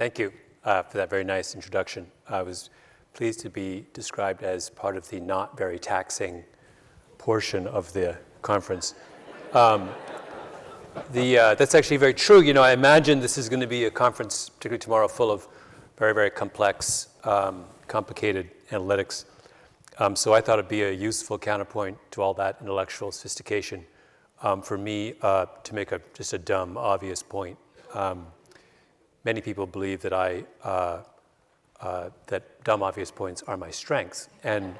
Thank you for that very nice introduction. I was pleased to be described as part of the not very taxing portion of the conference. That's actually very true. You know, I imagine this is going to be a conference, particularly tomorrow, full of very, very complex, complicated analytics. So I thought it'd be a useful counterpoint to all that intellectual sophistication for me to make just a dumb, obvious point. Many people believe that that dumb, obvious points are my strength, and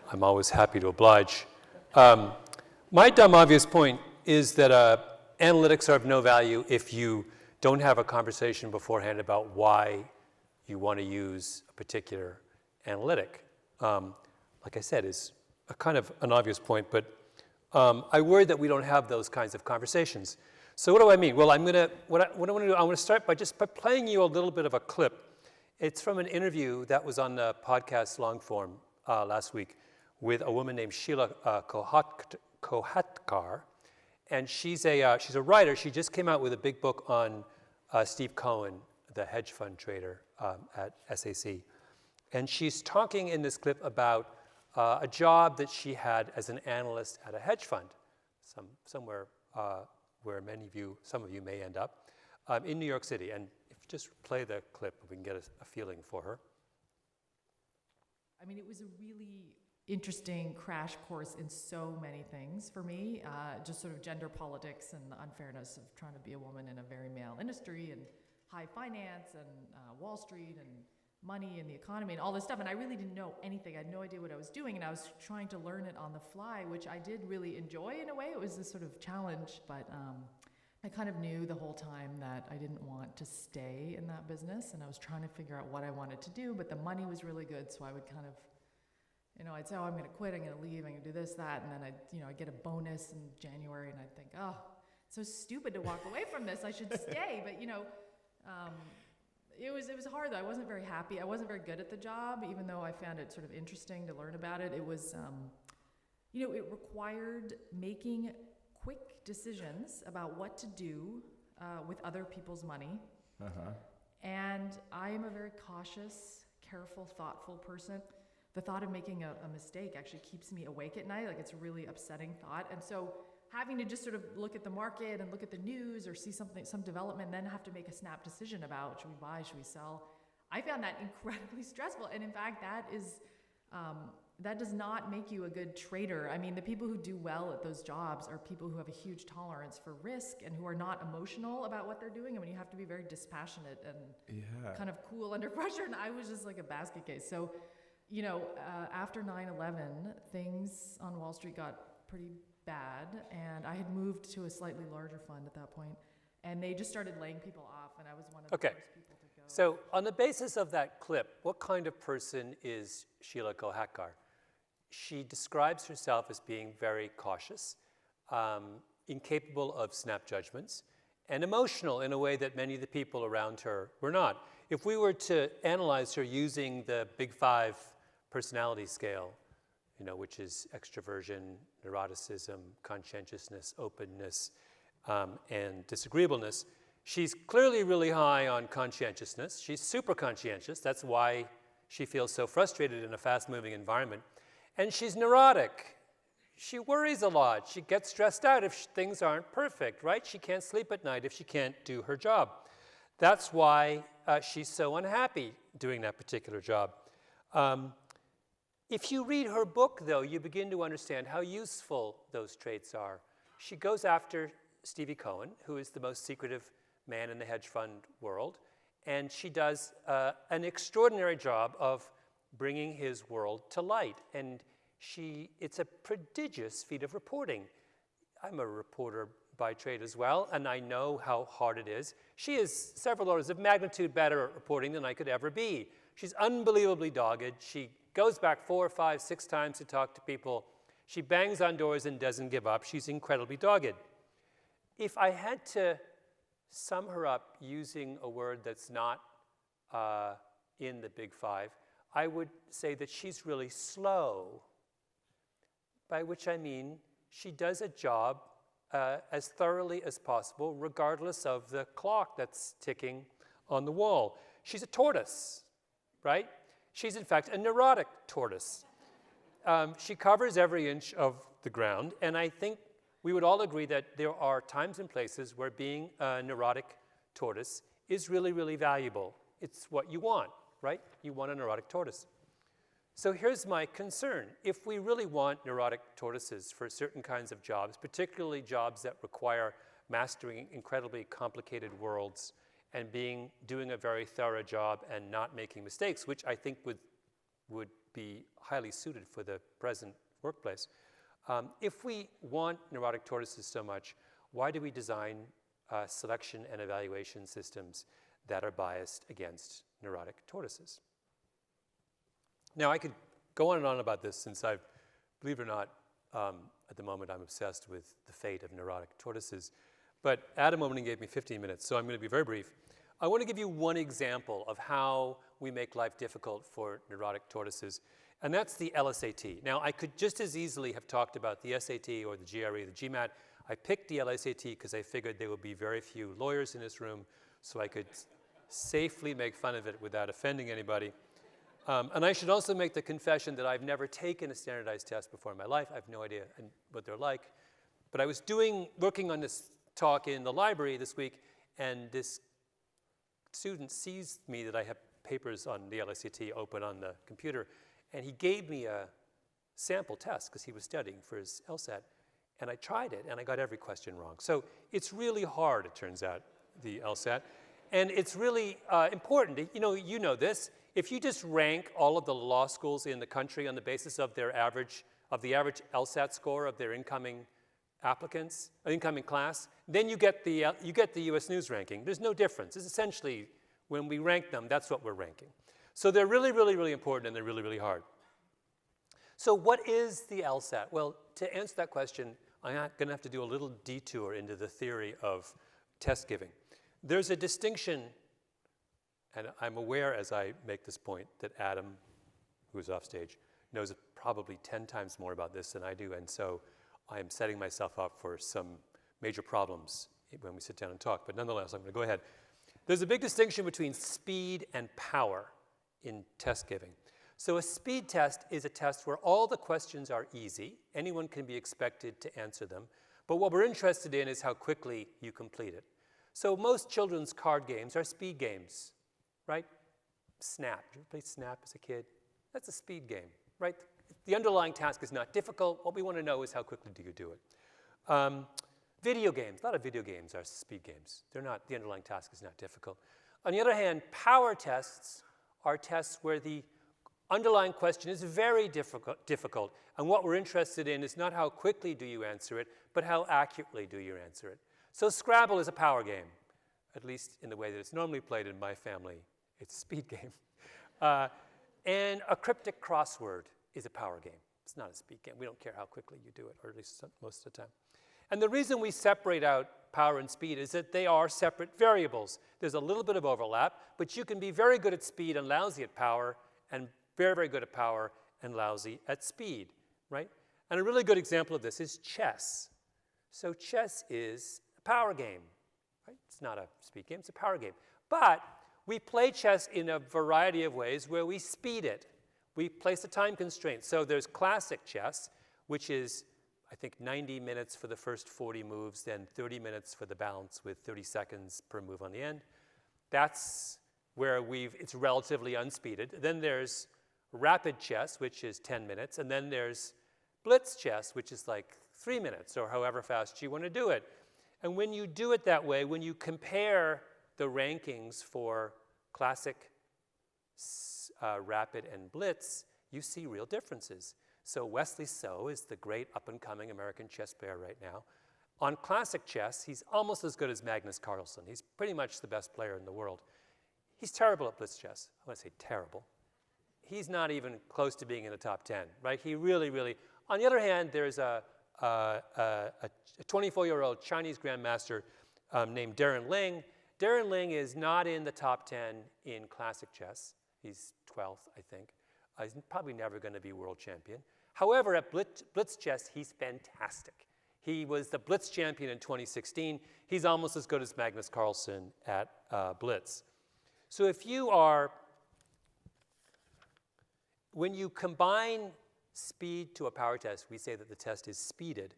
I'm always happy to oblige. My dumb, obvious point is that analytics are of no value if you don't have a conversation beforehand about why you want to use a particular analytic. Like I said, is a kind of an obvious point, but I worry that we don't have those kinds of conversations. So what do I mean? Well, what I want to do, I want to start by playing you a little bit of a clip. It's from an interview that was on the podcast long form last week with a woman named Sheryl Kohatkar, and she's a writer. She just came out with a big book on Steve Cohen, the hedge fund trader at SAC, and she's talking in this clip about a job that she had as an analyst at a hedge fund, somewhere where some of you may end up, in New York City. And if you just play the clip, we can get a feeling for her. I mean, it was a really interesting crash course in so many things for me, just sort of gender politics and the unfairness of trying to be a woman in a very male industry, and high finance, and Wall Street, and money, and the economy, and all this stuff. And I really didn't know anything. I had no idea what I was doing, and I was trying to learn it on the fly, which I did really enjoy in a way. It was this sort of challenge, but I kind of knew the whole time that I didn't want to stay in that business, and I was trying to figure out what I wanted to do, but the money was really good, so I would kind of, I'd say, oh, I'm going to quit, I'm going to leave, I'm going to do this, that, and then I'd get a bonus in January, and I'd think, oh, it's so stupid to walk away from this, I should stay, but, it was hard, though. I wasn't very happy. I wasn't very good at the job, even though I found it sort of interesting to learn about it. It was, it required making quick decisions about what to do with other people's money. Uh-huh. And I am a very cautious, careful, thoughtful person. The thought of making a mistake actually keeps me awake at night. Like, it's a really upsetting thought. And so having to just sort of look at the market and look at the news or see some development, and then have to make a snap decision about, should we buy, should we sell? I found that incredibly stressful. And in fact, that does not make you a good trader. I mean, the people who do well at those jobs are people who have a huge tolerance for risk and who are not emotional about what they're doing. I mean, you have to be very dispassionate and kind of cool under pressure. And I was just like a basket case. So, after 9/11, things on Wall Street got pretty bad, and I had moved to a slightly larger fund at that point, and they just started laying people off, and I was one of the first people to go. So on the basis of that clip, what kind of person is Sheryl Kohatkar? She describes herself as being very cautious, incapable of snap judgments, and emotional in a way that many of the people around her were not. If we were to analyze her using the Big Five personality scale, which is extroversion, neuroticism, conscientiousness, openness, and disagreeableness, she's clearly really high on conscientiousness. She's super conscientious. That's why she feels so frustrated in a fast-moving environment. And she's neurotic. She worries a lot. She gets stressed out if things aren't perfect, right? She can't sleep at night if she can't do her job. That's why she's so unhappy doing that particular job. If you read her book, though, you begin to understand how useful those traits are. She goes after Stevie Cohen, who is the most secretive man in the hedge fund world, and she does an extraordinary job of bringing his world to light. And it's a prodigious feat of reporting. I'm a reporter by trade as well, and I know how hard it is. She is several orders of magnitude better at reporting than I could ever be. She's unbelievably dogged. She goes back 4, 5, 6 times to talk to people. She bangs on doors and doesn't give up. She's incredibly dogged. If I had to sum her up using a word that's not in the Big Five, I would say that she's really slow, by which I mean she does a job as thoroughly as possible, regardless of the clock that's ticking on the wall. she's a tortoise, right? She's, in fact, a neurotic tortoise. She covers every inch of the ground, and I think we would all agree that there are times and places where being a neurotic tortoise is really, really valuable. It's what you want, right? You want a neurotic tortoise. So here's my concern. If we really want neurotic tortoises for certain kinds of jobs, particularly jobs that require mastering incredibly complicated worlds and doing a very thorough job and not making mistakes, which I think would be highly suited for the present workplace. If we want neurotic tortoises so much, why do we design selection and evaluation systems that are biased against neurotic tortoises? Now, I could go on and on about this since believe it or not, at the moment I'm obsessed with the fate of neurotic tortoises. But Adam only gave me 15 minutes, so I'm going to be very brief. I want to give you one example of how we make life difficult for neurotic tortoises, and that's the LSAT. Now, I could just as easily have talked about the SAT or the GRE, the GMAT. I picked the LSAT because I figured there would be very few lawyers in this room, so I could safely make fun of it without offending anybody. And I should also make the confession that I've never taken a standardized test before in my life. I have no idea what they're like. But I was working on this talk in the library this week, and this student sees me that I have papers on the LSAT open on the computer, and he gave me a sample test because he was studying for his LSAT. And I tried it, and I got every question wrong. So it's really hard, it turns out, the LSAT. And it's really important. You know this. If you just rank all of the law schools in the country on the basis of the average LSAT score of their incoming applicants, incoming class, then you get the U.S. News ranking. There's no difference. It's essentially, when we rank them, that's what we're ranking. So they're really, really, really important, and they're really, really hard. So what is the LSAT? Well, to answer that question, I'm going to have to do a little detour into the theory of test giving. There's a distinction, and I'm aware as I make this point that Adam, who's off stage, knows probably 10 times more about this than I do, and so I am setting myself up for some major problems when we sit down and talk. But nonetheless, I'm going to go ahead. There's a big distinction between speed and power in test giving. So a speed test is a test where all the questions are easy. Anyone can be expected to answer them. But what we're interested in is how quickly you complete it. So most children's card games are speed games, right? Snap. Did you ever play Snap as a kid? That's a speed game, right? The underlying task is not difficult. What we want to know is how quickly do you do it. Video games. A lot of video games are speed games. They're not. The underlying task is not difficult. On the other hand, power tests are tests where the underlying question is very difficult. And what we're interested in is not how quickly do you answer it, but how accurately do you answer it. So Scrabble is a power game, at least in the way that it's normally played in my family. It's a speed game. And a cryptic crossword is a power game. It's not a speed game. We don't care how quickly you do it, or at least most of the time. And the reason we separate out power and speed is that they are separate variables. There's a little bit of overlap, but you can be very good at speed and lousy at power, and very, very good at power and lousy at speed, right? And a really good example of this is chess. So chess is a power game, right? It's not a speed game, it's a power game. But we play chess in a variety of ways where we speed it. We place a time constraint. So there's classic chess, which is, I think, 90 minutes for the first 40 moves, then 30 minutes for the balance with 30 seconds per move on the end. That's where it's relatively unspeeded. Then there's rapid chess, which is 10 minutes, and then there's blitz chess, which is like 3 minutes, or however fast you want to do it. And when you do it that way, when you compare the rankings for classic, rapid, and blitz, you see real differences. So Wesley So is the great up-and-coming American chess player right now. On classic chess, he's almost as good as Magnus Carlsen. He's pretty much the best player in the world. He's terrible at blitz chess. I want to say terrible. He's not even close to being in the top 10, right? He really, really... On the other hand, there's a 24-year-old Chinese grandmaster named Darren Ling. Darren Ling is not in the top 10 in classic chess. He's 12th, I think. He's probably never going to be world champion. However, at blitz chess, he's fantastic. He was the blitz champion in 2016. He's almost as good as Magnus Carlsen at blitz. So when you combine speed to a power test, we say that the test is speeded.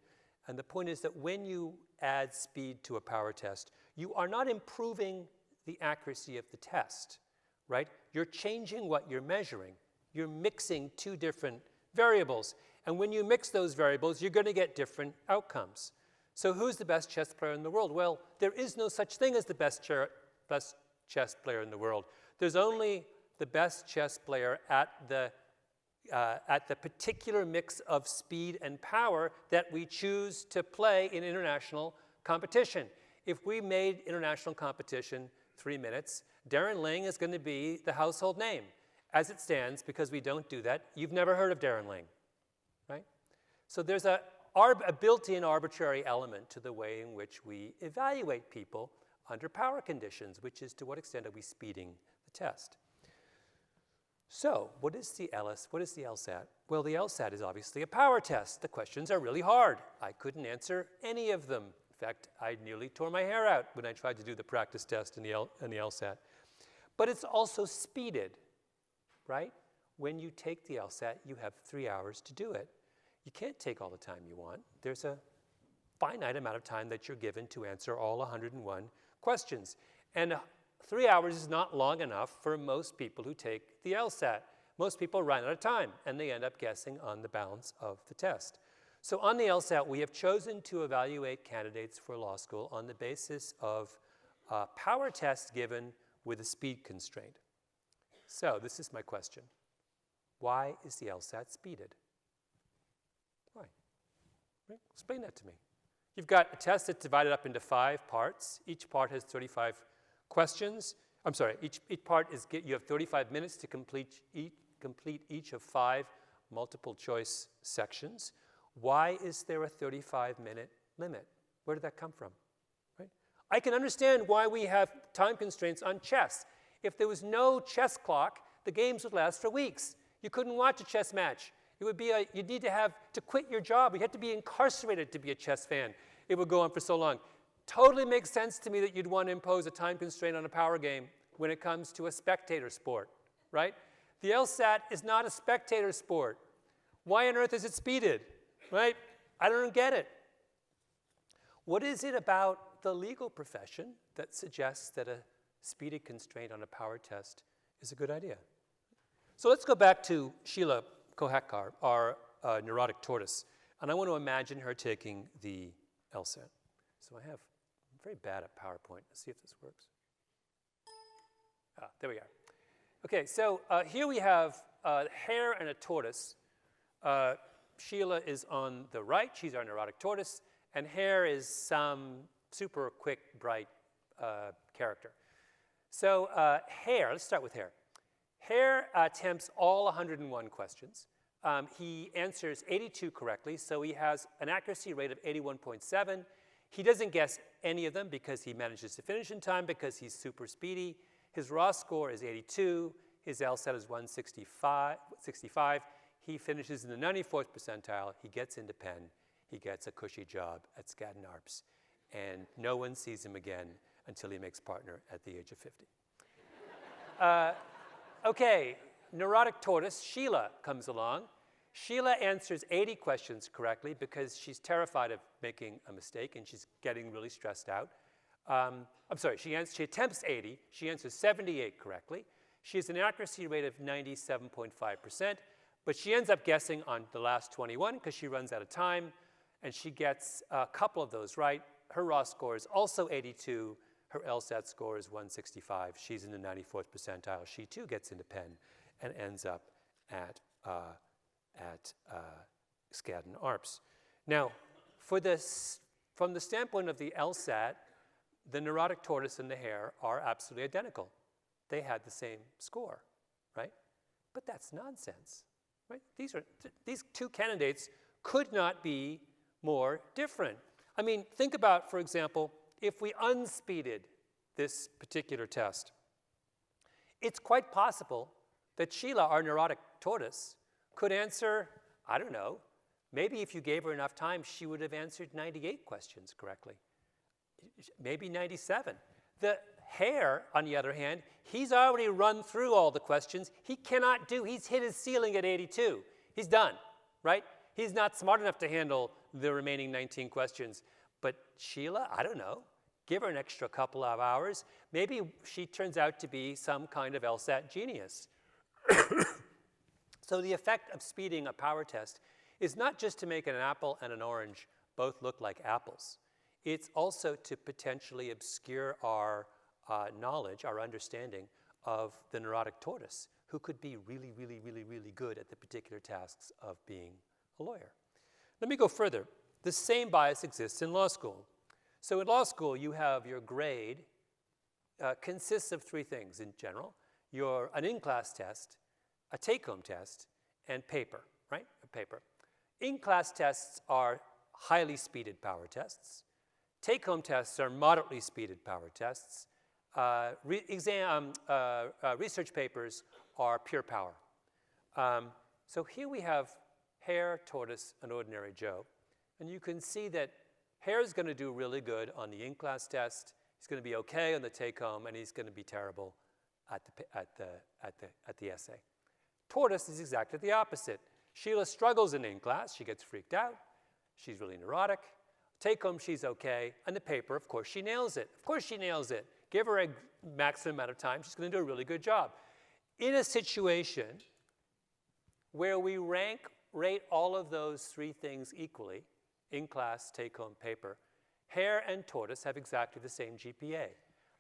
And the point is that when you add speed to a power test, you are not improving the accuracy of the test, right? You're changing what you're measuring. You're mixing two different variables. And when you mix those variables, you're going to get different outcomes. So who's the best chess player in the world? Well, there is no such thing as the best chess player in the world. There's only the best chess player at the particular mix of speed and power that we choose to play in international competition. If we made international competition 3 minutes, Darren Ling is going to be the household name. As it stands, because we don't do that, you've never heard of Darren Ling, right? So there's a built-in arbitrary element to the way in which we evaluate people under power conditions, which is to what extent are we speeding the test. So what is the LSAT? Well, the LSAT is obviously a power test. The questions are really hard. I couldn't answer any of them. In fact, I nearly tore my hair out when I tried to do the practice test in the LSAT. But it's also speeded, right? When you take the LSAT, you have 3 hours to do it. You can't take all the time you want. There's a finite amount of time that you're given to answer all 101 questions. And 3 hours is not long enough for most people who take the LSAT. Most people run out of time, and they end up guessing on the balance of the test. So on the LSAT, we have chosen to evaluate candidates for law school on the basis of power tests given with a speed constraint. So this is my question. Why is the LSAT speeded? Why? Right? Explain that to me. You've got a test that's divided up into 5 parts. Each part has 35 questions. I'm sorry, each part is, you have 35 minutes to complete each of 5 multiple choice sections. Why is there a 35-minute limit? Where did that come from? Right? I can understand why we have time constraints on chess. If there was no chess clock, the games would last for weeks. You couldn't watch a chess match. It would be you'd need to quit your job. You had to be incarcerated to be a chess fan. It would go on for so long. Totally makes sense to me that you'd want to impose a time constraint on a power game when it comes to a spectator sport, right? The LSAT is not a spectator sport. Why on earth is it speeded, right? I don't get it. What is it about the legal profession that suggests that a speeded constraint on a power test is a good idea? So let's go back to Sheila Kohatkar, our neurotic tortoise, and I want to imagine her taking the LSAT. So I'm very bad at PowerPoint. Let's see if this works. There we are. Okay, so here we have a hare and a tortoise. Sheila is on the right. She's our neurotic tortoise. And hare is some super quick, bright character. So hare, let's start with hare. Hare attempts all 101 questions. He answers 82 correctly, so he has an accuracy rate of 81.7. He doesn't guess any of them because he manages to finish in time because he's super speedy. His raw score is 82. His LSAT is 165. He finishes in the 94th percentile. He gets into Penn. He gets a cushy job at Skadden Arps. And no one sees him again until he makes partner at the age of 50. Okay, neurotic tortoise, Sheila comes along. Sheila answers 80 questions correctly because she's terrified of making a mistake and she's getting really stressed out. I'm sorry, she attempts 80. She answers 78 correctly. She has an accuracy rate of 97.5%, but she ends up guessing on the last 21 because she runs out of time, and she gets a couple of those right. Her raw score is also 82. Her LSAT score is 165. She's in the 94th percentile. She too gets into Penn and ends up at Skadden Arps. Now, from the standpoint of the LSAT, the neurotic tortoise and the hare are absolutely identical. They had the same score, right? But that's nonsense, right? These two candidates could not be more different. I mean, think about, for example, if we unspeeded this particular test. It's quite possible that Sheila, our neurotic tortoise, could answer, I don't know, maybe if you gave her enough time, she would have answered 98 questions correctly. Maybe 97. The Hare, on the other hand, he's already run through all the questions. He's hit his ceiling at 82. He's done, right? He's not smart enough to handle the remaining 19 questions. But Sheila, I don't know, give her an extra couple of hours. Maybe she turns out to be some kind of LSAT genius. So the effect of speeding a power test is not just to make an apple and an orange both look like apples. It's also to potentially obscure our knowledge, our understanding of the neurotic tortoise, who could be really, really, really, really good at the particular tasks of being a lawyer. Let me go further. The same bias exists in law school. So in law school, you have your grade consists of three things in general. An in-class test, a take-home test, and paper, right? A paper. In-class tests are highly speeded power tests. Take-home tests are moderately speeded power tests. Research papers are pure power. So here we have Hare, tortoise, and ordinary Joe. And you can see that Hare is going to do really good on the in-class test. He's going to be okay on the take-home, and he's going to be terrible at the essay. Tortoise is exactly the opposite. Sheila struggles in in-class. She gets freaked out. She's really neurotic. Take-home, she's okay. And the paper, of course, she nails it. Of course she nails it. Give her a maximum amount of time. She's going to do a really good job. In a situation where we rate all of those three things equally, in-class, take-home, paper, Hare and tortoise have exactly the same GPA.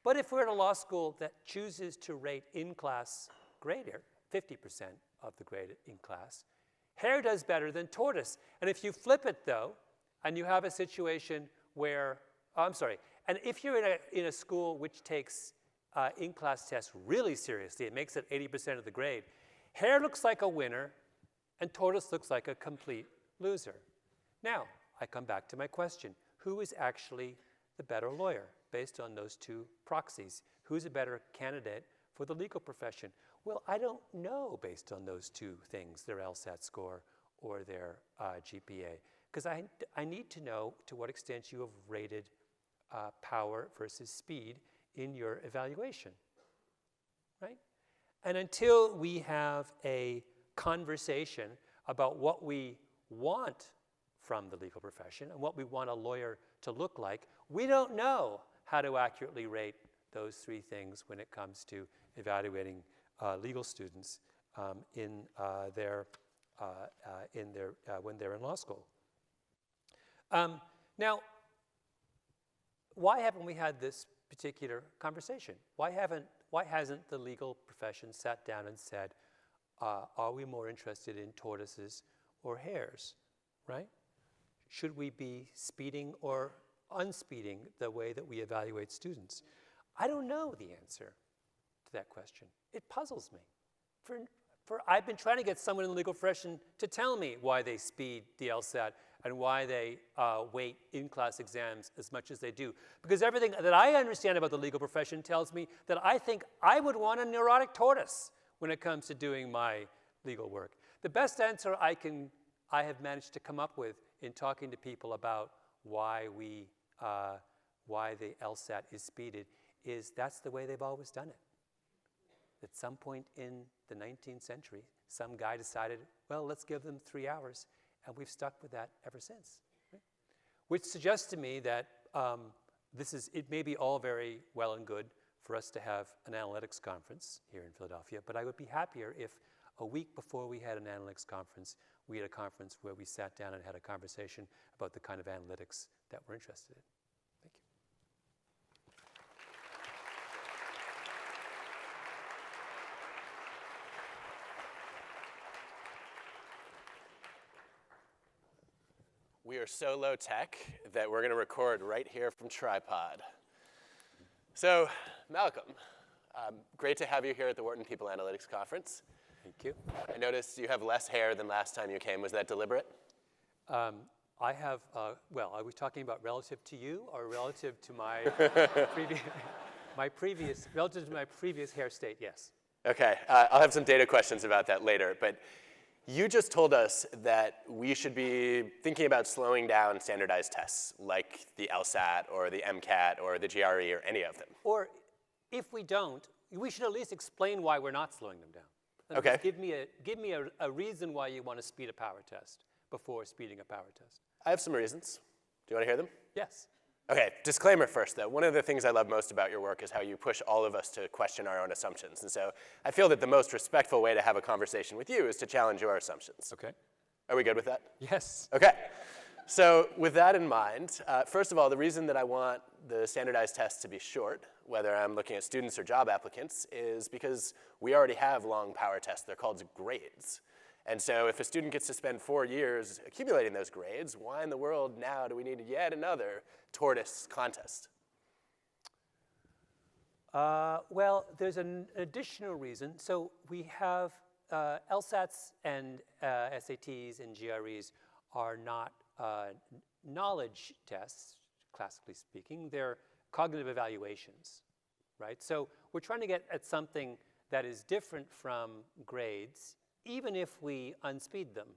But if we're at a law school that chooses to rate in-class greater, 50% of the grade in class, Hare does better than tortoise. And if you flip it, though, and you have a situation where, and if you're in a school which takes in-class tests really seriously, it makes it 80% of the grade, Hare looks like a winner, and tortoise looks like a complete loser. Now, I come back to my question. Who is actually the better lawyer based on those two proxies? Who's a better candidate for the legal profession? Well, I don't know based on those two things, their LSAT score or their GPA, because I need to know to what extent you have rated power versus speed in your evaluation, right? And until we have a conversation about what we want from the legal profession and what we want a lawyer to look like, we don't know how to accurately rate those three things when it comes to evaluating legal students when they're in law school. Now, why haven't we had this particular conversation? Why hasn't the legal profession sat down and said, are we more interested in tortoises or hares, right? Should we be speeding or unspeeding the way that we evaluate students? I don't know the answer to that question. It puzzles me. I've been trying to get someone in the legal profession to tell me why they speed the LSAT and why they weight in-class exams as much as they do. Because everything that I understand about the legal profession tells me that I think I would want a neurotic tortoise when it comes to doing my legal work. The best answer I have managed to come up with in talking to people about why the LSAT is speeded is that's the way they've always done it. At some point in the 19th century, some guy decided, well, let's give them 3 hours, and we've stuck with that ever since. Right? Which suggests to me that it may be all very well and good for us to have an analytics conference here in Philadelphia, but I would be happier if a week before we had an analytics conference, we had a conference where we sat down and had a conversation about the kind of analytics that we're interested in. Thank you. We are so low tech that we're going to record right here from tripod. So, Malcolm, great to have you here at the Wharton People Analytics Conference. Thank you. I noticed you have less hair than last time you came. Was that deliberate? I have, well, are we talking about relative to you or relative to my relative to my previous hair state? Yes. Okay, I'll have some data questions about that later, but you just told us that we should be thinking about slowing down standardized tests like the LSAT or the MCAT or the GRE or any of them. Or if we don't, we should at least explain why we're not slowing them down. In other Okay. words, give me a reason why you want to speed a power test before speeding a power test. I have some reasons. Do you want to hear them? Yes. Okay, disclaimer first, though. One of the things I love most about your work is how you push all of us to question our own assumptions. And so I feel that the most respectful way to have a conversation with you is to challenge your assumptions. Okay. Are we good with that? Yes. Okay. So with that in mind, first of all, the reason that I want the standardized tests to be short, whether I'm looking at students or job applicants, is because we already have long power tests. They're called grades. And so if a student gets to spend 4 years accumulating those grades, why in the world now do we need yet another tortoise contest? Well, there's an additional reason. So we have LSATs and SATs and GREs are not knowledge tests, classically speaking. They're cognitive evaluations, right? So we're trying to get at something that is different from grades, even if we unspeed them.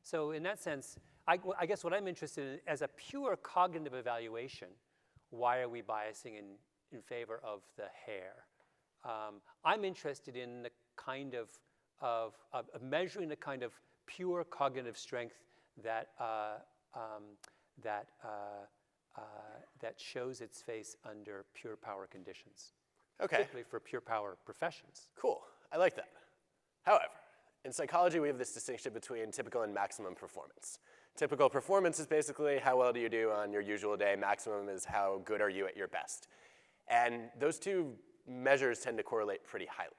So in that sense, I guess what I'm interested in, as a pure cognitive evaluation, why are we biasing in favor of the hair? I'm interested in the kind of measuring the kind of pure cognitive strength that that shows its face under pure power conditions, Okay, particularly for pure power professions. cool. I like that. However, in psychology, we have this distinction between typical and maximum performance. Typical performance is basically how well do you do on your usual day. Maximum is how good are you at your best. And those two measures tend to correlate pretty highly.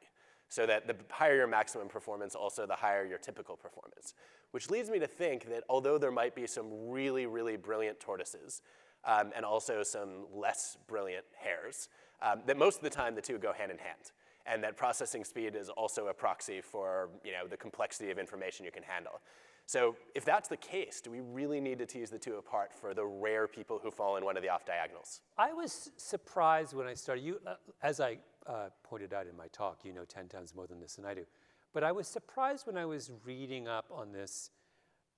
So that the higher your maximum performance, also the higher your typical performance. Which leads me to think that although there might be some really, really brilliant tortoises, and also some less brilliant hares, that most of the time the two go hand in hand. And that processing speed is also a proxy for the complexity of information you can handle. So if that's the case, do we really need to tease the two apart for the rare people who fall in one of the off-diagonals? I was surprised when I started. As I pointed out in my talk, you know 10 times more than this than I do. But I was surprised when I was reading up on this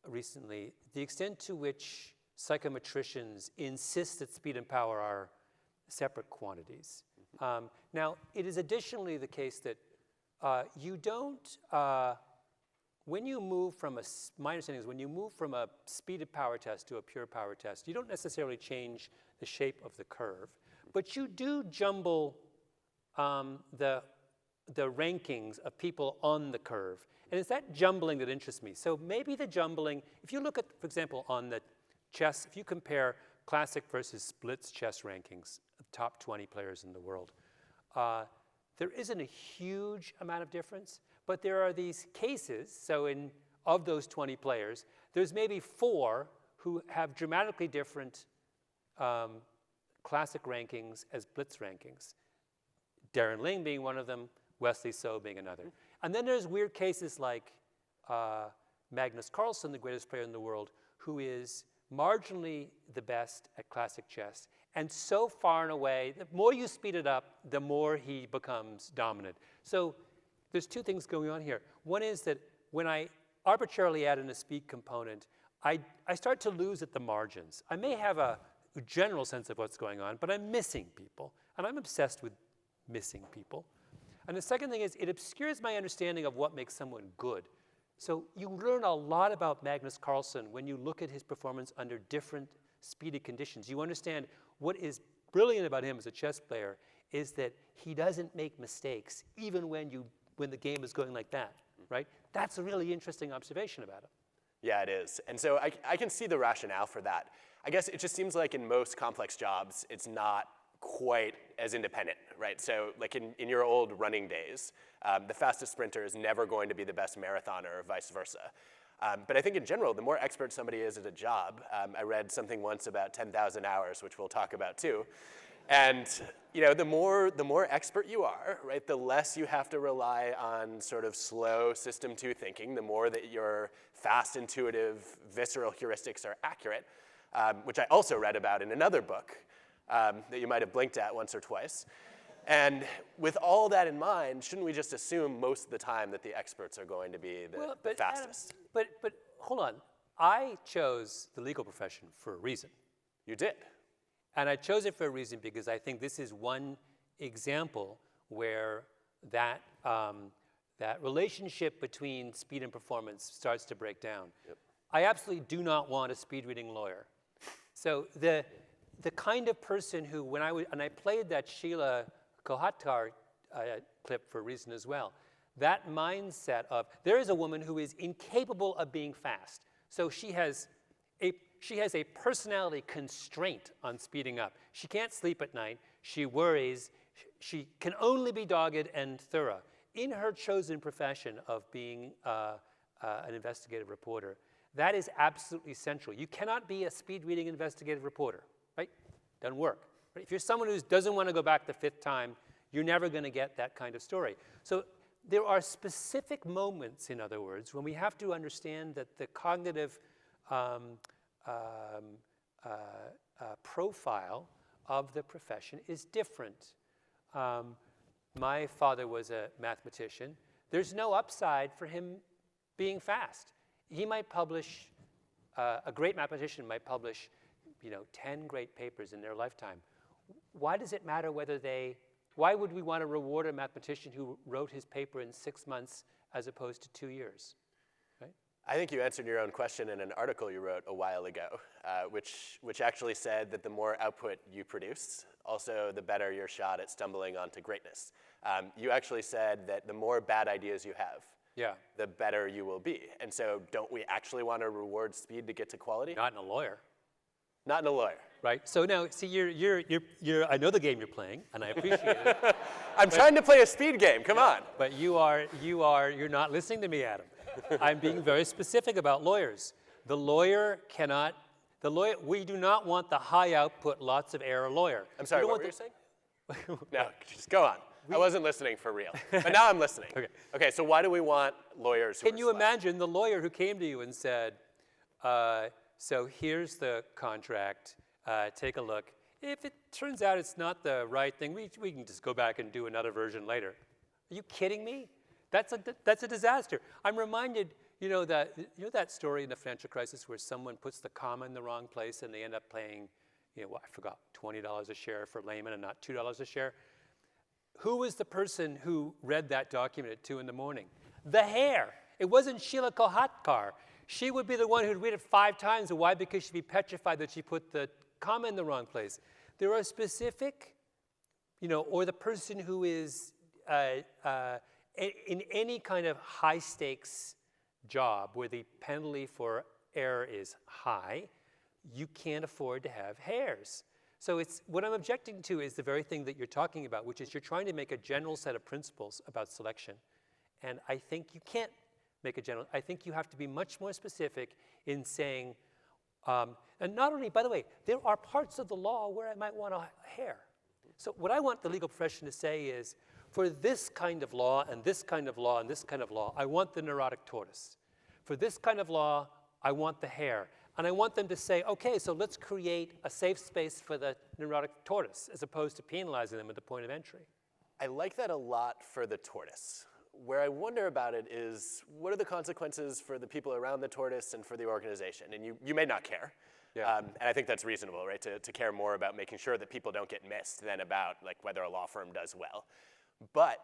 recently, the extent to which psychometricians insist that speed and power are separate quantities. Now, it is additionally the case that you don't, when you move from my understanding is when you move from a speeded power test to a pure power test, you don't necessarily change the shape of the curve, but you do jumble the rankings of people on the curve. And it's that jumbling that interests me. So maybe the jumbling, if you look at, for example, on the chess, if you compare classic versus splits chess rankings, the top 20 players in the world, there isn't a huge amount of difference, but there are these cases. So of those 20 players, there's maybe 4 who have dramatically different classic rankings as blitz rankings. Darren Ling being one of them, Wesley So being another. And then there's weird cases like Magnus Carlsen, the greatest player in the world, who is marginally the best at classic chess, and so far and away, the more you speed it up, the more he becomes dominant. So there's 2 things going on here. One is that when I arbitrarily add in a speed component, I start to lose at the margins. I may have a general sense of what's going on, but I'm missing people, and I'm obsessed with missing people. And the second thing is it obscures my understanding of what makes someone good. So you learn a lot about Magnus Carlsen when you look at his performance under different speedy conditions. You understand what is brilliant about him as a chess player is that he doesn't make mistakes even when the game is going like that, right? That's a really interesting observation about him. Yeah, it is. And so I can see the rationale for that. I guess it just seems like in most complex jobs, it's not quite as independent, right? So like in your old running days, the fastest sprinter is never going to be the best marathoner or vice versa. But I think in general, the more expert somebody is at a job, I read something once about 10,000 hours, which we'll talk about too. And the more expert you are, right, the less you have to rely on sort of slow system 2 thinking, the more that your fast, intuitive, visceral heuristics are accurate, which I also read about in another book that you might have blinked at once or twice. And with all that in mind, shouldn't we just assume most of the time that the experts are going to be the fastest? Adam, but hold on. I chose the legal profession for a reason. You did. And I chose it for a reason because I think this is one example where that, that relationship between speed and performance starts to break down. Yep. I absolutely do not want a speed reading lawyer. So the kind of person who, when I played that Sheila Kohatkar clip for a reason as well, that mindset of, there is a woman who is incapable of being fast. So she has a personality constraint on speeding up. She can't sleep at night. She worries. She can only be dogged and thorough. In her chosen profession of being an investigative reporter, that is absolutely central. You cannot be a speed-reading investigative reporter, right? Doesn't work. Right? If you're someone who doesn't want to go back the 5th time, you're never going to get that kind of story. So there are specific moments, in other words, when we have to understand that the cognitive profile of the profession is different. My father was a mathematician. There's no upside for him being fast. He might publish, a great mathematician might publish, 10 great papers in their lifetime. Why does it matter why would we want to reward a mathematician who wrote his paper in 6 months as opposed to 2 years? Right? I think you answered your own question in an article you wrote a while ago, which actually said that the more output you produce, also the better your shot at stumbling onto greatness. You actually said that the more bad ideas you have, the better you will be. And so don't we actually want to reward speed to get to quality? Not in a lawyer. Not in a lawyer. Right? So now, see, I know the game you're playing, and I appreciate it. I'm trying to play a speed game, come on. But you're not listening to me, Adam. I'm being very specific about lawyers. We do not want the high output, lots of error lawyer. I'm sorry, what were you saying? No, just go on. I wasn't listening for real, but now I'm listening. Okay, so why do we want lawyers who Can you imagine the lawyer who came to you and said, so here's the contract, take a look. If it turns out it's not the right thing, we can just go back and do another version later. Are you kidding me? That's a disaster. I'm reminded, that story in the financial crisis where someone puts the comma in the wrong place and they end up paying, I forgot, $20 a share for layman and not $2 a share. Who was the person who read that document at 2 in the morning? The hair. It wasn't Sheila Kohatkar. She would be the one who'd read it 5 times. Why? Because she'd be petrified that she put the comma in the wrong place. There are specific, or the person who is in any kind of high stakes job where the penalty for error is high, you can't afford to have hairs. So what I'm objecting to is the very thing that you're talking about, which is you're trying to make a general set of principles about selection. And I think you can't make a general, I think you have to be much more specific in saying, and not only, by the way, there are parts of the law where I might want a hair. So what I want the legal profession to say is, for this kind of law and this kind of law and this kind of law, I want the neurotic tortoise. For this kind of law, I want the hair. And I want them to say, okay, so let's create a safe space for the neurotic tortoise as opposed to penalizing them at the point of entry. I like that a lot for the tortoise. Where I wonder about it is, what are the consequences for the people around the tortoise and for the organization? And you may not care. Yeah. And I think that's reasonable, right, to care more about making sure that people don't get missed than about whether a law firm does well. But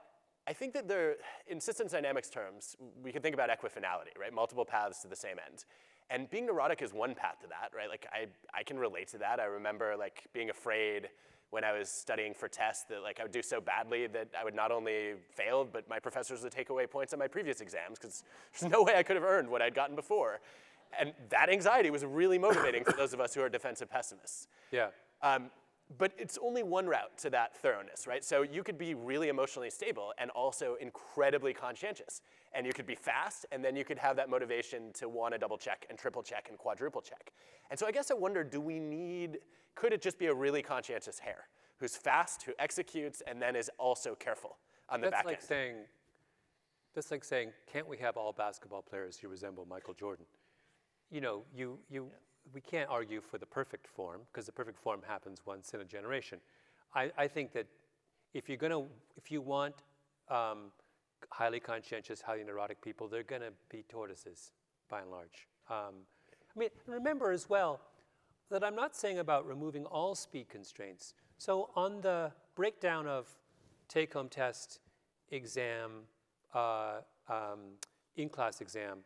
I think that in systems dynamics terms, we can think about equifinality, right? Multiple paths to the same end. And being neurotic is one path to that, right? I can relate to that. I remember being afraid when I was studying for tests that I would do so badly that I would not only fail, but my professors would take away points on my previous exams because there's no way I could have earned what I'd gotten before. And that anxiety was really motivating for those of us who are defensive pessimists. Yeah. But it's only one route to that thoroughness, right? So you could be really emotionally stable and also incredibly conscientious. And you could be fast, and then you could have that motivation to want to double check and triple check and quadruple check. And so I guess I wonder, could it just be a really conscientious hare who's fast, who executes, and then is also careful on the back end? That's like saying, can't we have all basketball players who resemble Michael Jordan? We can't argue for the perfect form, because the perfect form happens once in a generation. I think that if you want highly conscientious, highly neurotic people, they're going to be tortoises, by and large. Remember as well that I'm not saying about removing all speed constraints. So on the breakdown of take-home test, exam, in-class exam,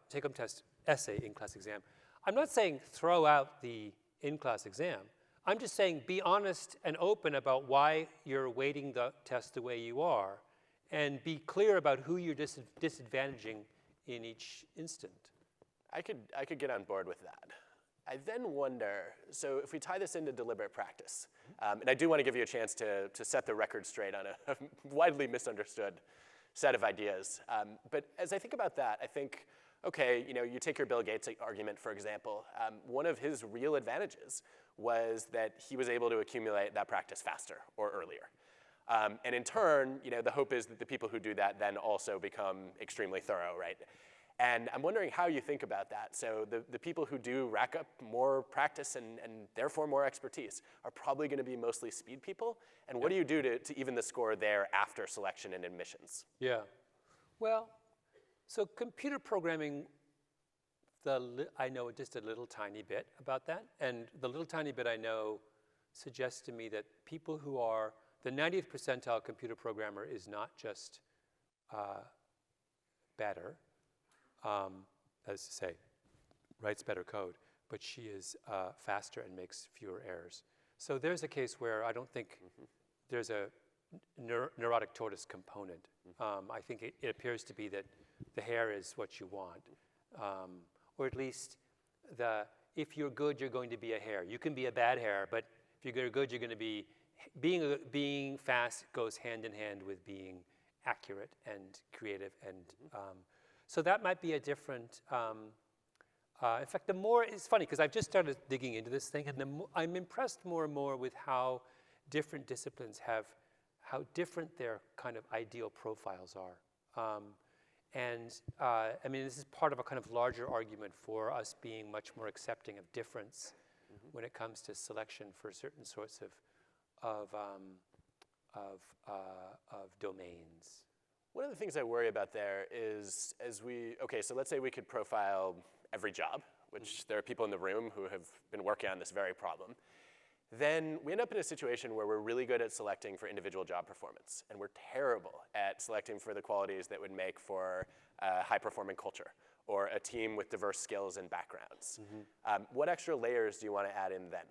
take-home test, essay, in-class exam. I'm not saying throw out the in-class exam. I'm just saying be honest and open about why you're weighting the test the way you are, and be clear about who you're disadvantaging in each instant. I could get on board with that. I then wonder, so if we tie this into deliberate practice, and I do want to give you a chance to set the record straight on a widely misunderstood set of ideas. But as I think about that, I think, okay, you take your Bill Gates argument, for example. One of his real advantages was that he was able to accumulate that practice faster or earlier. And in turn, the hope is that the people who do that then also become extremely thorough, right? And I'm wondering how you think about that. So the people who do rack up more practice and therefore more expertise are probably going to be mostly speed people. And what do you do to even the score there after selection and admissions? Yeah. Well, so computer programming, I know just a little tiny bit about that. And the little tiny bit I know suggests to me that people who are the 90th percentile computer programmer is not just better, that is to say, writes better code, but she is faster and makes fewer errors. So there's a case where I don't think there's a neurotic tortoise component. I think it appears to be that the hair is what you want, or at least if you're good, you're going to be a hare. You can be a bad hare, but if you're good, you're going to be, being fast goes hand in hand with being accurate and creative. And so that might be a different, in fact, the more, it's funny, because I've just started digging into this thing, and I'm impressed more and more with how different disciplines have, how different their kind of ideal profiles are. I mean, this is part of a kind of larger argument for us being much more accepting of difference when it comes to selection for certain sorts of domains. One of the things I worry about there is so let's say we could profile every job, which there are people in the room who have been working on this very problem. Then we end up in a situation where we're really good at selecting for individual job performance, and we're terrible at selecting for the qualities that would make for a high-performing culture or a team with diverse skills and backgrounds. What extra layers do you want to add in then?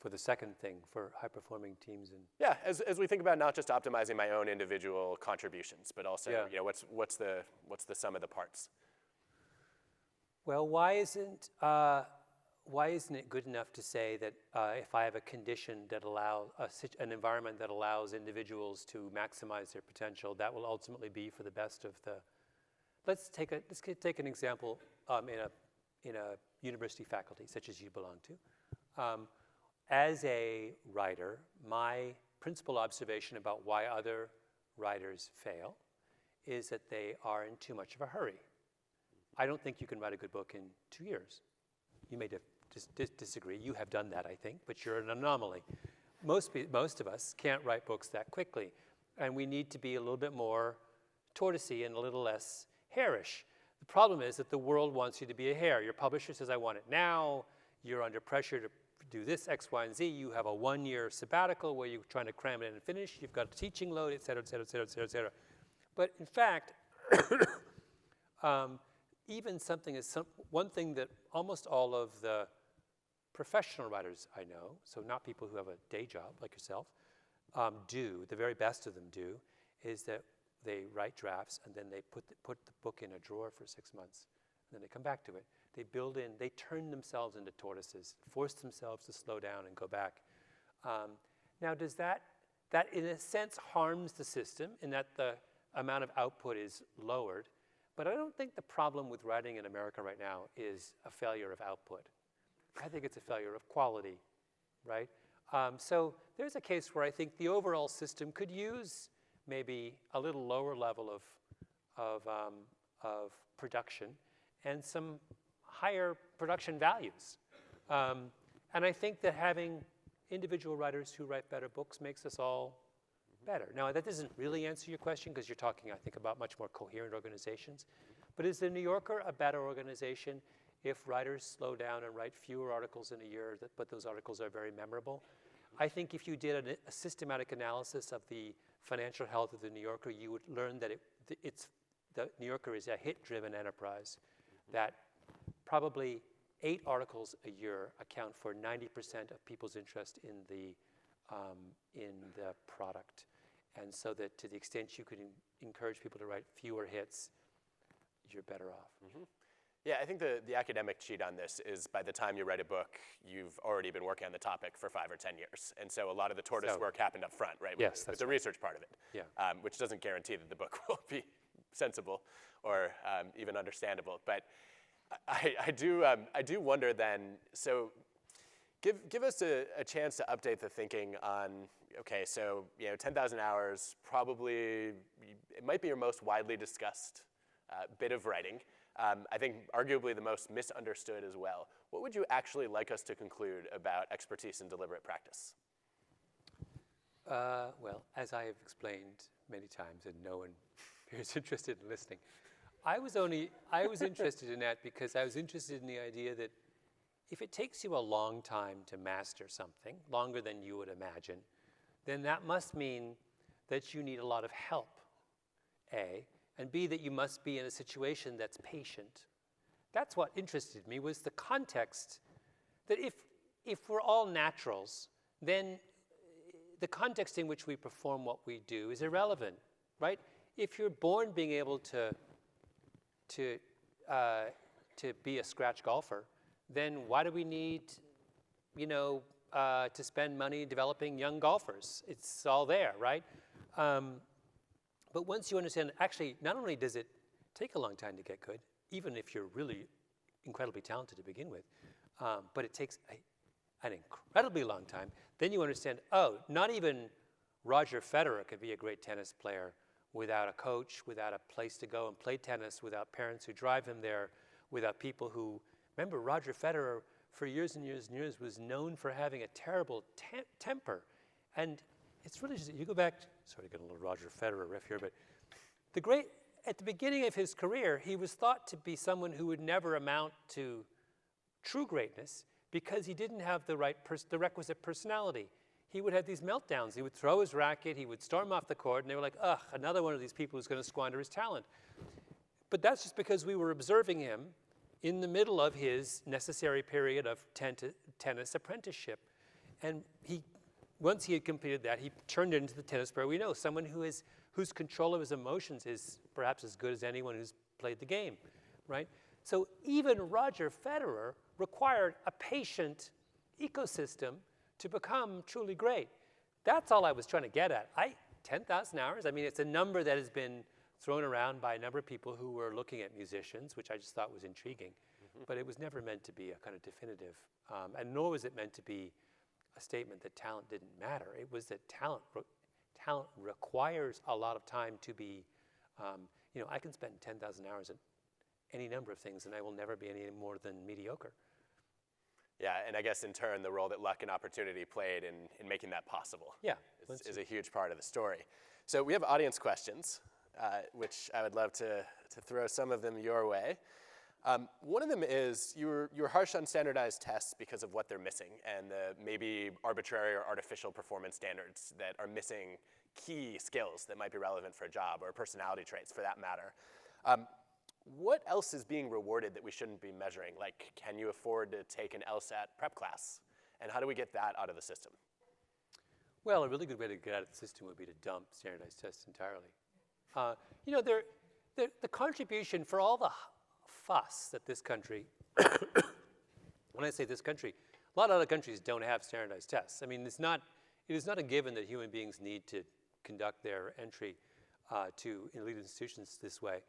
For the second thing, for high-performing teams and yeah, as we think about not just optimizing my own individual contributions, but also what's the sum of the parts? Well, why isn't it good enough to say that if I have a condition that allows an environment that allows individuals to maximize their potential, that will ultimately be for the best of the. Let's take an example in a university faculty such as you belong to. As a writer, my principal observation about why other writers fail is that they are in too much of a hurry. I don't think you can write a good book in 2 years. You may disagree. You have done that, I think, but you're an anomaly. Most of us can't write books that quickly, and we need to be a little bit more tortoisey and a little less harish. The problem is that the world wants you to be a hare. Your publisher says, I want it now. You're under pressure to do this, X, Y, and Z. You have a 1-year sabbatical where you're trying to cram it in and finish. You've got a teaching load, et cetera, et cetera, et cetera, et cetera, et cetera. But in fact, even one thing that almost all of the professional writers I know, so not people who have a day job like yourself, do, the very best of them do, is that they write drafts and then they put the book in a drawer for 6 months. And then they come back to it. They turn themselves into tortoises, force themselves to slow down and go back. Now, does that in a sense harms the system in that the amount of output is lowered? But I don't think the problem with writing in America right now is a failure of output. I think it's a failure of quality, right? So there's a case where I think the overall system could use maybe a little lower level of production and some higher production values. And I think that having individual writers who write better books makes us all better. Now, that doesn't really answer your question because you're talking, I think, about much more coherent organizations. But is the New Yorker a better organization if writers slow down and write fewer articles in a year, but those articles are very memorable? I think if you did a systematic analysis of the financial health of the New Yorker, you would learn that the New Yorker is a hit-driven enterprise, that probably 8 articles a year account for 90% of people's interest in the product. And so that to the extent you could encourage people to write fewer hits, you're better off. Mm-hmm. Yeah, I think the academic cheat on this is by the time you write a book, you've already been working on the topic for 5 or 10 years. And so a lot of the tortoise work happened up front, right? Yes, with the research part of it, yeah. Which doesn't guarantee that the book will be sensible or even understandable. But I do wonder then, so give us a chance to update the thinking on, okay, so 10,000 hours, probably, it might be your most widely discussed bit of writing. I think arguably the most misunderstood as well. What would you actually like us to conclude about expertise in deliberate practice? Well, as I have explained many times, and no one is interested in listening, I was interested in that because I was interested in the idea that if it takes you a long time to master something, longer than you would imagine, then that must mean that you need a lot of help, A, and B, that you must be in a situation that's patient. That's what interested me, was the context, that if we're all naturals, then the context in which we perform what we do is irrelevant, right? If you're born being able to be a scratch golfer, then why do we need, to spend money developing young golfers? It's all there, right? But once you understand, actually, not only does it take a long time to get good, even if you're really incredibly talented to begin with, but it takes an incredibly long time, then you understand, oh, not even Roger Federer could be a great tennis player without a coach, without a place to go and play tennis, without parents who drive him there, without people who, remember Roger Federer for years and years and years was known for having a terrible temper. And it's really just, you go back, sorry to get a little Roger Federer riff here, but at the beginning of his career, he was thought to be someone who would never amount to true greatness because he didn't have the requisite personality. He would have these meltdowns. He would throw his racket, he would storm off the court, and they were like, ugh, another one of these people who's going to squander his talent. But that's just because we were observing him in the middle of his necessary period of tennis apprenticeship. And once he had completed that, he turned into the tennis player we know, someone whose control of his emotions is perhaps as good as anyone who's played the game, right? So even Roger Federer required a patient ecosystem to become truly great. That's all I was trying to get at. 10,000 hours, I mean, it's a number that has been thrown around by a number of people who were looking at musicians, which I just thought was intriguing. Mm-hmm. But it was never meant to be a kind of definitive, and nor was it meant to be a statement that talent didn't matter. It was that talent requires a lot of time to be, I can spend 10,000 hours at any number of things and I will never be any more than mediocre. Yeah, and I guess in turn, the role that luck and opportunity played in making that possible is a huge part of the story. So we have audience questions, which I would love to throw some of them your way. One of them is you're harsh on standardized tests because of what they're missing and the maybe arbitrary or artificial performance standards that are missing key skills that might be relevant for a job or personality traits for that matter. What else is being rewarded that we shouldn't be measuring? Like, can you afford to take an LSAT prep class? And how do we get that out of the system? Well, a really good way to get out of the system would be to dump standardized tests entirely. The contribution for all the fuss that this country, when I say this country, a lot of other countries don't have standardized tests. I mean, it is not a given that human beings need to conduct their entry to elite institutions this way.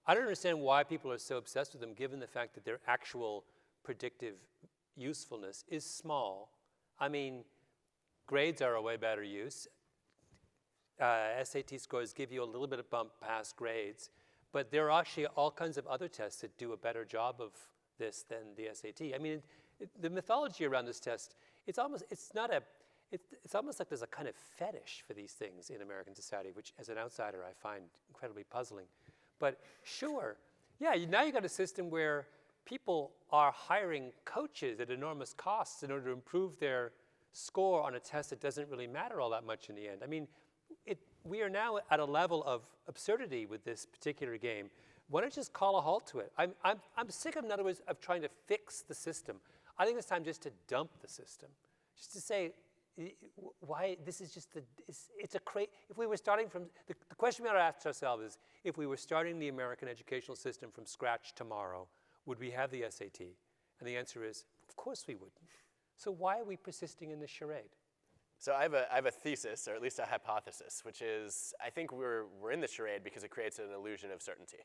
I don't understand why people are so obsessed with them, given the fact that their actual predictive usefulness is small. I mean, grades are a way better use. SAT scores give you a little bit of bump past grades, but there are actually all kinds of other tests that do a better job of this than the SAT. I mean, the mythology around this test, it's almost like there's a kind of fetish for these things in American society, which as an outsider I find incredibly puzzling. But sure, yeah, now you've got a system where people are hiring coaches at enormous costs in order to improve their score on a test that doesn't really matter all that much in the end. I mean, we are now at a level of absurdity with this particular game. Why don't you just call a halt to it? I'm sick of, in other words, of trying to fix the system. I think it's time just to dump the system. Just to say, why, this is just, it's a crazy, if we were starting from, the question we ought to ask ourselves is, if we were starting the American educational system from scratch tomorrow, would we have the SAT? And the answer is, of course we wouldn't. So why are we persisting in this charade? So I have a thesis, or at least a hypothesis, which is I think we're in the charade because it creates an illusion of certainty.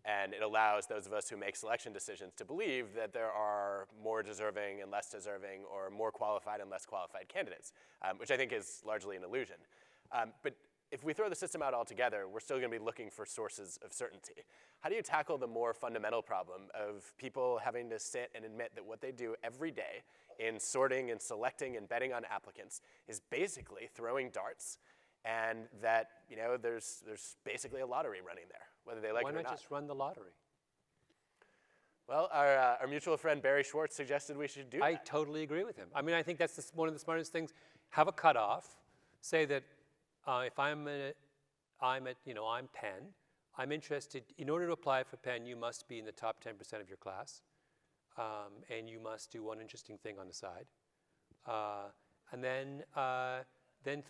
And it allows those of us who make selection decisions to believe that there are more deserving and less deserving, or more qualified and less qualified candidates, which I think is largely an illusion. But if we throw the system out altogether, we're still going to be looking for sources of certainty. How do you tackle the more fundamental problem of people having to sit and admit that what they do every day in sorting and selecting and betting on applicants is basically throwing darts, and that there's basically a lottery running there, whether they like it or not? Why not just run the lottery? Well, our mutual friend Barry Schwartz suggested we should do that. I totally agree with him. I mean, I think that's one of the smartest things. Have a cutoff. Say that if I'm Penn, I'm interested, in order to apply for Penn, you must be in the top 10% of your class, and you must do one interesting thing on the side. And then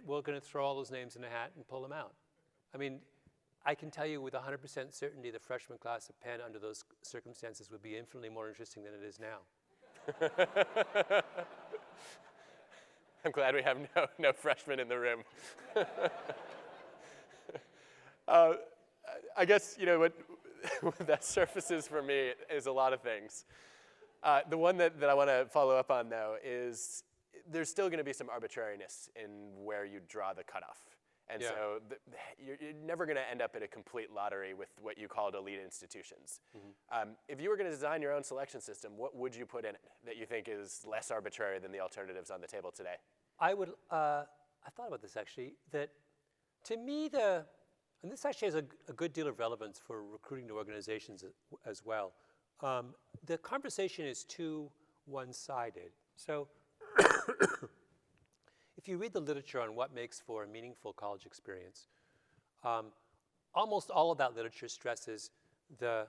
we're going to throw all those names in a hat and pull them out. I mean, I can tell you with 100% certainty the freshman class of Penn under those circumstances would be infinitely more interesting than it is now. I'm glad we have no freshmen in the room. I guess what that surfaces for me is a lot of things. The one that I want to follow up on, though, is there's still going to be some arbitrariness in where you draw the cutoff. And so you're never going to end up in a complete lottery with what you called elite institutions. If you were going to design your own selection system, what would you put in it that you think is less arbitrary than the alternatives on the table today? I thought about this actually, that to me and this actually has a good deal of relevance for recruiting to organizations as well. The conversation is too one-sided. So if you read the literature on what makes for a meaningful college experience, almost all of that literature stresses the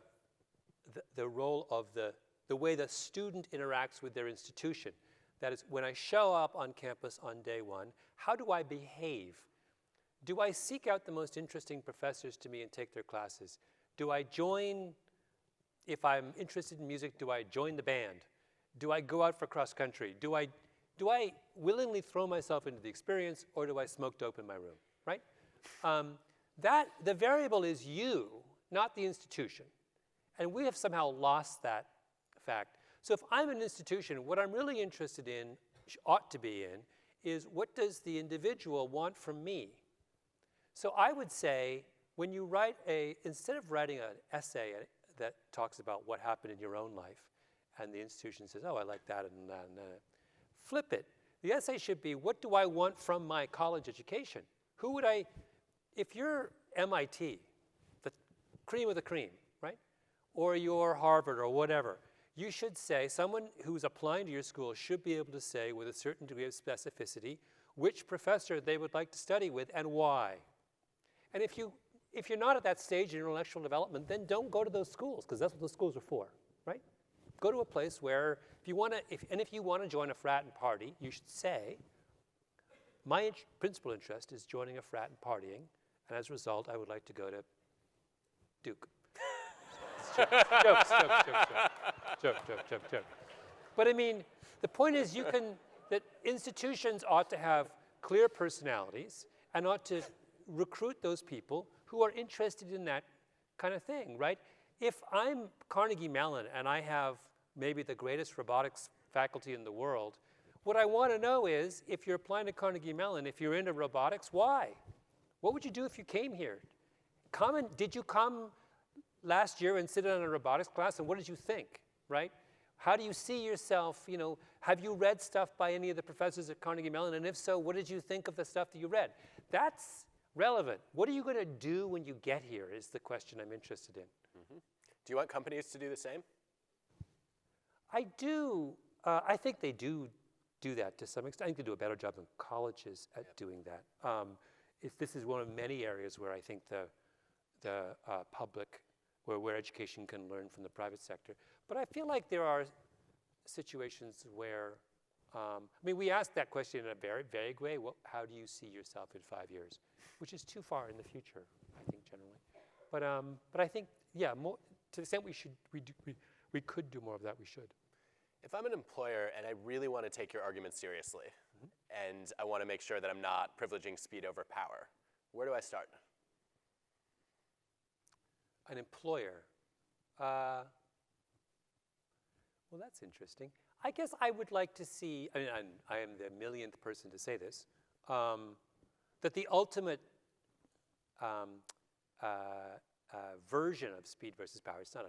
role of the way the student interacts with their institution. That is, when I show up on campus on day one, how do I behave? Do I seek out the most interesting professors to me and take their classes? Do I join, if I'm interested in music, do I join the band? Do I go out for cross country? Do I willingly throw myself into the experience, or do I smoke dope in my room, right? The variable is you, not the institution. And we have somehow lost that fact. So if I'm an institution, what I'm really interested in, ought to be in, is what does the individual want from me? So I would say, when you write instead of writing an essay that talks about what happened in your own life, and the institution says, oh, I like that and that and that, flip it. The essay should be, what do I want from my college education? Who would if you're MIT, the cream of the cream, right? Or you're Harvard or whatever, you should say, someone who's applying to your school should be able to say with a certain degree of specificity which professor they would like to study with and why. And if you're not at that stage in intellectual development, then don't go to those schools, because that's what those schools are for, right? Go to a place where, if you want to join a frat and party, you should say, my principal interest is joining a frat and partying, and as a result, I would like to go to Duke. Joke. But I mean, the point is that institutions ought to have clear personalities and ought to recruit those people who are interested in that kind of thing, right? If I'm Carnegie Mellon and I have maybe the greatest robotics faculty in the world, what I want to know is, if you're applying to Carnegie Mellon, if you're into robotics, why? What would you do if you came here? Did you come last year and sit in a robotics class, and what did you think, right? How do you see yourself, have you read stuff by any of the professors at Carnegie Mellon, and if so, what did you think of the stuff that you read? That's relevant. What are you going to do when you get here is the question I'm interested in. Mm-hmm. Do you want companies to do the same? I do. I think they do do that to some extent. I think they do a better job than colleges at doing that. This is one of many areas where I think the public, where education can learn from the private sector. But I feel like there are situations where, we asked that question in a very vague way. How do you see yourself in 5 years? Which is too far in the future, I think, generally. But I think, yeah, more, to the extent we could do more of that, we should. If I'm an employer and I really want to take your argument seriously, and I want to make sure that I'm not privileging speed over power, where do I start? An employer. Well, that's interesting. I guess I would like to see, I am the millionth person to say this, that the ultimate version of speed versus power, it's not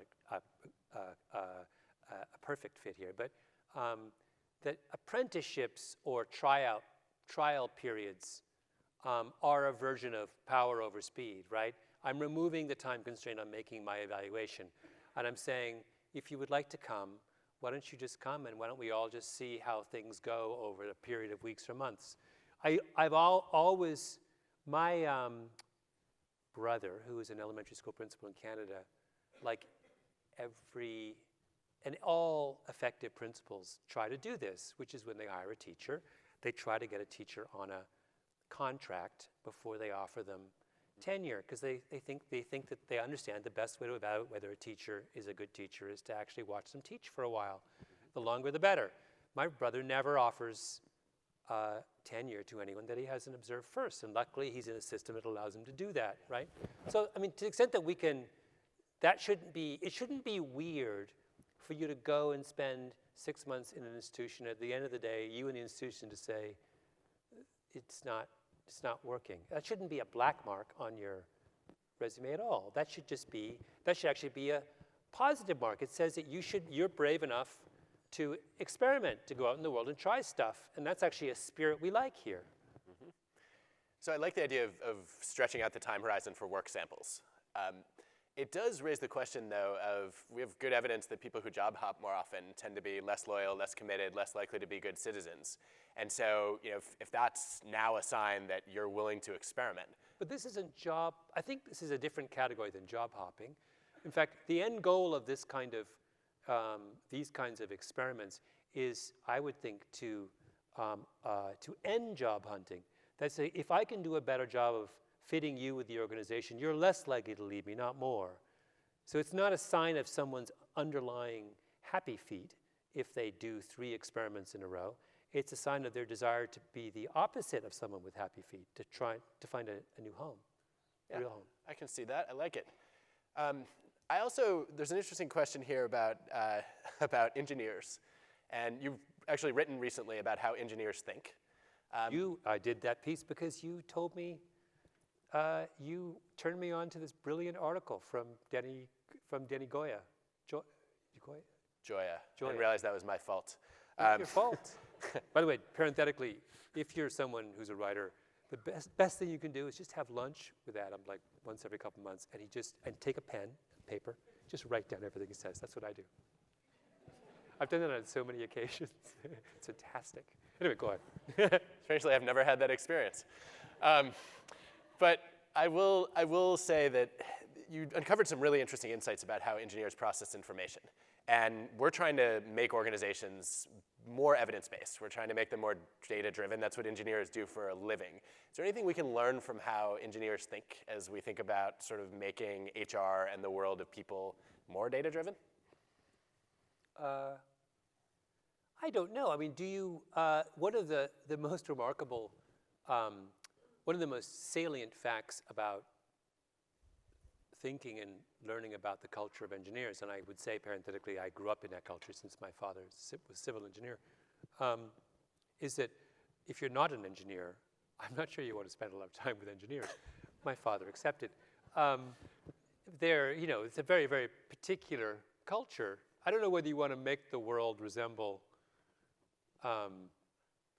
a perfect fit here, but that apprenticeships or trial periods are a version of power over speed, right? I'm removing the time constraint on making my evaluation. And I'm saying, if you would like to come, why don't you just come, and why don't we all just see how things go over a period of weeks or months? I've always, my brother, who is an elementary school principal in Canada, like all effective principals try to do this, which is when they hire a teacher, they try to get a teacher on a contract before they offer them tenure, because they think that they understand the best way to evaluate whether a teacher is a good teacher is to actually watch them teach for a while. The longer the better. My brother never offers tenure to anyone that he hasn't observed first, and luckily he's in a system that allows him to do that, right? So, to the extent that we can, it shouldn't be weird for you to go and spend 6 months in an institution. At the end of the day, you and the institution to say, it's not working. That shouldn't be a black mark on your resume at all. That should actually be a positive mark. It says that you're brave enough to experiment, to go out in the world and try stuff. And that's actually a spirit we like here. Mm-hmm. So I like the idea of stretching out the time horizon for work samples. It does raise the question, though, of we have good evidence that people who job hop more often tend to be less loyal, less committed, less likely to be good citizens. And so, if that's now a sign that you're willing to experiment. But this isn't I think this is a different category than job hopping. In fact, the end goal of this kind of, these kinds of experiments is, I would think, to end job hunting. That's if I can do a better job of fitting you with the organization, you're less likely to leave me, not more. So it's not a sign of someone's underlying happy feet if they do 3 experiments in a row. It's a sign of their desire to be the opposite of someone with happy feet, to try to find a new home, a real home. I can see that. I like it. There's an interesting question here about engineers. And you've actually written recently about how engineers think. I did that piece because you told me, you turned me on to this brilliant article from Denny Goya. Joya. I didn't realize that was my fault. It's your fault. By the way, parenthetically, if you're someone who's a writer, the best thing you can do is just have lunch with Adam, like once every couple months, and take a pen and paper, just write down everything he says. That's what I do. I've done that on so many occasions. It's fantastic. Anyway, go ahead. Strangely, I've never had that experience. But I will say that you uncovered some really interesting insights about how engineers process information. And we're trying to make organizations more evidence-based. We're trying to make them more data-driven. That's what engineers do for a living. Is there anything we can learn from how engineers think as we think about sort of making HR and the world of people more data-driven? I don't know. I mean, do you, one of the most remarkable, one of the most salient facts about thinking and learning about the culture of engineers, and I would say parenthetically, I grew up in that culture since my father was a civil engineer, is that if you're not an engineer, I'm not sure you want to spend a lot of time with engineers. My father accepted. It's a very, very particular culture. I don't know whether you want to make the world resemble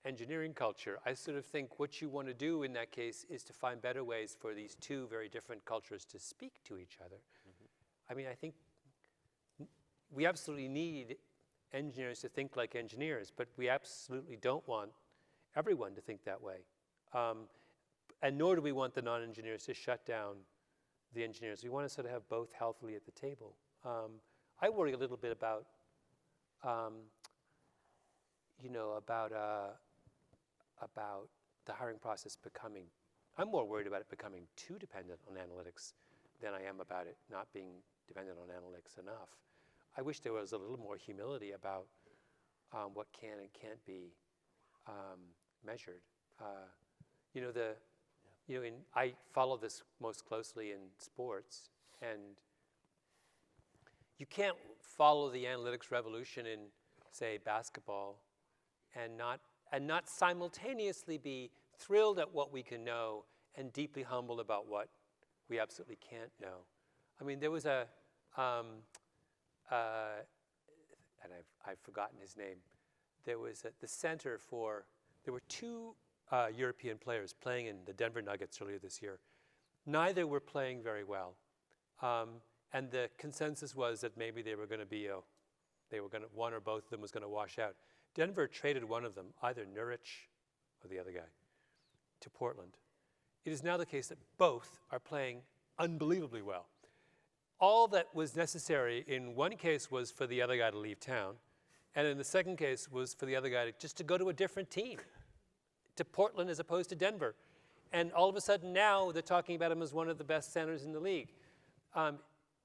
engineering culture. I sort of think what you want to do in that case is to find better ways for these two very different cultures to speak to each other. Mm-hmm. I mean, I think we absolutely need engineers to think like engineers, but we absolutely don't want everyone to think that way. And nor do we want the non-engineers to shut down the engineers. We want to sort of have both healthily at the table. I worry a little bit about, about the hiring process becoming, I'm more worried about it becoming too dependent on analytics than I am about it not being dependent on analytics enough. I wish there was a little more humility about what can and can't be measured. I follow this most closely in sports, and you can't follow the analytics revolution in, say, basketball, and not simultaneously be thrilled at what we can know and deeply humbled about what we absolutely can't know. I mean, there was and I've forgotten his name. There was there were two European players playing in the Denver Nuggets earlier this year. Neither were playing very well. And the consensus was that maybe they were going to one or both of them was going to wash out. Denver traded one of them, either Nurkic or the other guy, to Portland. It is now the case that both are playing unbelievably well. All that was necessary in one case was for the other guy to leave town, and in the second case was for the other guy just to go to a different team, to Portland as opposed to Denver. And all of a sudden now they're talking about him as one of the best centers in the league.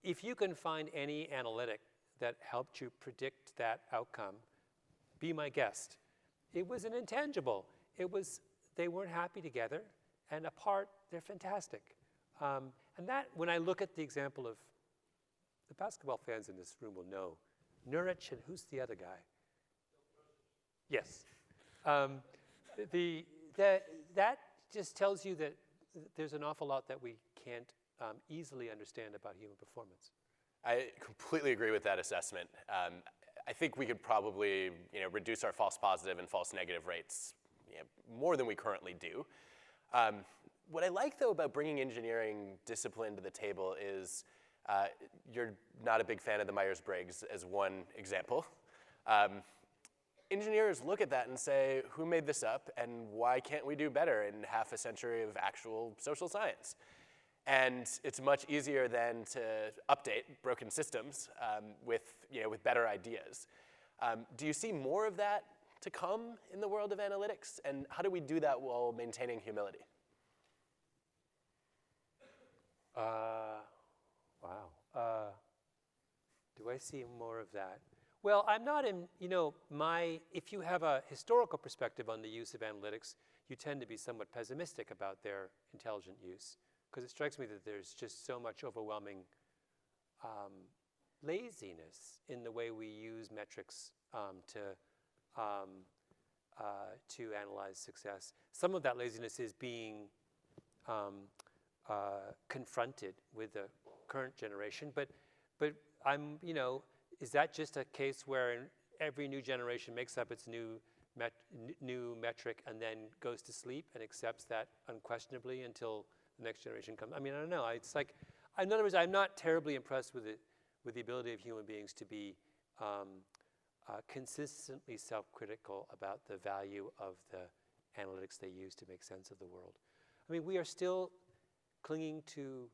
If you can find any analytic that helped you predict that outcome, be my guest. It was an intangible. They weren't happy together, and apart, they're fantastic. And that, when I look at the example of the basketball fans in this room will know, Nurkic and who's the other guy? Yes. That just tells you that there's an awful lot that we can't easily understand about human performance. I completely agree with that assessment. I think we could probably reduce our false positive and false negative rates more than we currently do. What I like, though, about bringing engineering discipline to the table is you're not a big fan of the Myers-Briggs as one example. Engineers look at that and say, who made this up, and why can't we do better in half a century of actual social science? And it's much easier then to update broken systems with better ideas. Do you see more of that to come in the world of analytics? And how do we do that while maintaining humility? Wow. Do I see more of that? Well, I'm not in, if you have a historical perspective on the use of analytics, you tend to be somewhat pessimistic about their intelligent use, because it strikes me that there's just so much overwhelming laziness in the way we use metrics to analyze success. Some of that laziness is being confronted with the current generation, but I'm, is that just a case where every new generation makes up its new metric and then goes to sleep and accepts that unquestionably until the next generation comes? I mean, I don't know. It's like, in other words, I'm not terribly impressed with the ability of human beings to be consistently self-critical about the value of the analytics they use to make sense of the world. I mean, we are still clinging to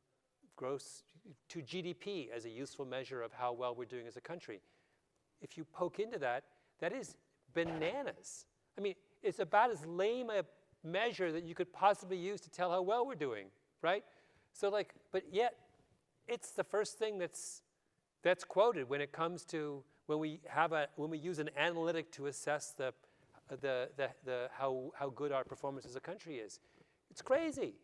GDP as a useful measure of how well we're doing as a country. If you poke into that, that is bananas. I mean, it's about as lame a measure that you could possibly use to tell how well we're doing, right? So but yet, it's the first thing that's quoted when it comes to when we use an analytic to assess how good our performance as a country is. It's crazy.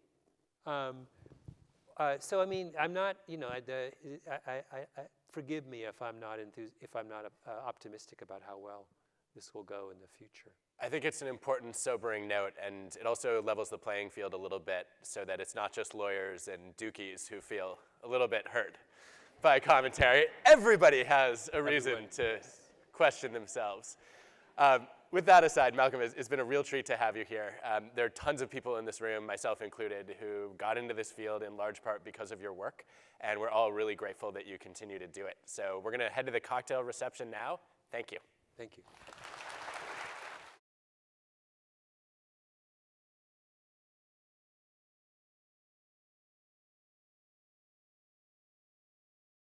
So I mean, I'm not, forgive me if I'm not optimistic about how well this will go in the future. I think it's an important, sobering note, and it also levels the playing field a little bit so that it's not just lawyers and dookies who feel a little bit hurt by commentary. Everybody has a reason to question themselves. With that aside, Malcom, it's been a real treat to have you here. There are tons of people in this room, myself included, who got into this field in large part because of your work, and we're all really grateful that you continue to do it. So we're going to head to the cocktail reception now. Thank you. Thank you.